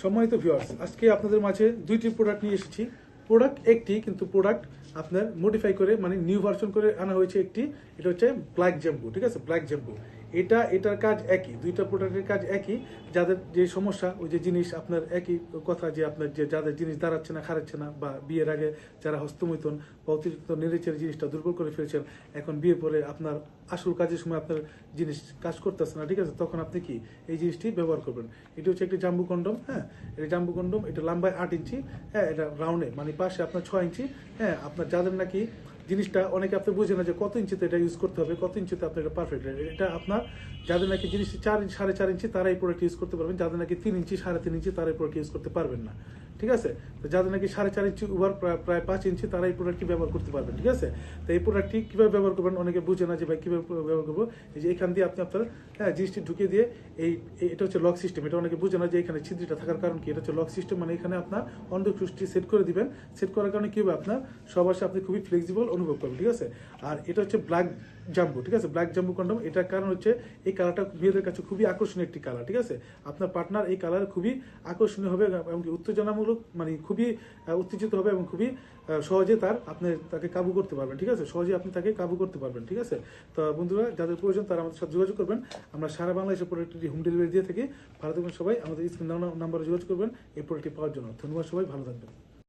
সম্মানিত ভিউয়ার্স, আজকে আপনাদের মাঝে দুইটি প্রোডাক্ট নিয়ে এসেছি। প্রোডাক্ট একটি, কিন্তু প্রোডাক্ট আপনার মডিফাই করে মানে নিউ ভার্সন করে আনা হয়েছে একটি। এটা হচ্ছে ব্ল্যাক জ্যাম্বু, ঠিক আছে, ব্ল্যাক জ্যাম্বু। এটার কাজ একই, দুইটা প্রোডাক্টের কাজ একই। যাদের যে সমস্যা, ওই যে জিনিস আপনার একই কথা, যে আপনার যে যাদের জিনিস দাঁড়াচ্ছে না, খারাচ্ছে না, বা বিয়ের আগে যারা হস্তমৈথুন বা অতিরিক্ত নেড়েচেড়ে জিনিসটা দুর্বল করে ফেলছেন, এখন বিয়ের পরে আপনার আসল কাজের সময় আপনার জিনিস কাজ করতেছে না, ঠিক আছে, তখন আপনি কি এই জিনিসটি ব্যবহার করবেন। এটি হচ্ছে একটি জাম্বু কন্ডম। হ্যাঁ, এটা জাম্বু কন্ডম। এটা লম্বায় 8 ইঞ্চি। হ্যাঁ, এটা রাউন্ডে মানে পাশে আপনার 6 ইঞ্চি। হ্যাঁ, আপনার যাদের নাকি জিনিসটা অনেকে আপনি বুঝে না যে কত ইঞ্চিতে এটা ইউজ করতে হবে, কত ইঞ্চিতে আপনার এটা পারফেক্ট। এটা আপনার যাদের নাকি জিনিসটি 4.5 ইঞ্চি তারা এই প্রোডাক্ট ইউজ করতে পারবেন। যাদের নাকি 3 ইঞ্চি, 3.5 ইঞ্চি তারা এই প্রোডাক্ট ইউজ করতে পারবেন না, ঠিক আছে। তো যাদের নাকি 4.5 ইঞ্চি ওভার প্রায় 5 ইঞ্চি তারা এই প্রোডাক্টটি ব্যবহার করতে পারবেন, ঠিক আছে। তো এই প্রোডাক্টটি কীভাবে ব্যবহার করবেন অনেকে বুঝে না যে ভাই কীভাবে ব্যবহার করবো। এই যে এখান দিয়ে আপনি আপনার জিনিসটি ঢুকিয়ে দিয়ে এটা হচ্ছে লক সিস্টেম। এটা অনেকে বুঝে না যে এখানে ছিদ্রটা থাকার কারণ কি। এটা হচ্ছে লক সিস্টেম, মানে এখানে আপনার অন্ডকোষটি সেট করে দিবেন। সেট করার কারণে কি হবে, আপনার সবাসে আপনি খুবই ফ্লেক্সিবল অনুভব করবেন, ঠিক আছে। আর এটা হচ্ছে ব্ল্যাক জাম্বু, ঠিক আছে, ব্ল্যাক জাম্বু কন্ডম। এটার কারণ হচ্ছে এই কালারটা মেয়েদের কাছে খুবই আকর্ষণীয় একটি কালার, ঠিক আছে। আপনার পার্টনার এই কালার খুবই আকর্ষণীয় হবে এবং উত্তেজনামূলক, মানে খুবই উত্তেজিত হবে এবং খুবই সহজে তাকে কাবু করতে পারবেন, ঠিক আছে। সহজে আপনি তাকে কাবু করতে পারবেন, ঠিক আছে। তো বন্ধুরা, যাদের প্রয়োজন তারা আমাদের সাথে যোগাযোগ করবেন। আমরা সারা বাংলাদেশের প্রোডাক্টটি হোম ডেলিভারি দিয়ে থাকি। ভালো থাকবেন সবাই। আমাদের স্ক্রিন নাম্বারে যোগাযোগ করবেন এই প্রোডাক্টটি পাওয়ার জন্য। ধন্যবাদ সবাই, ভালো থাকবেন।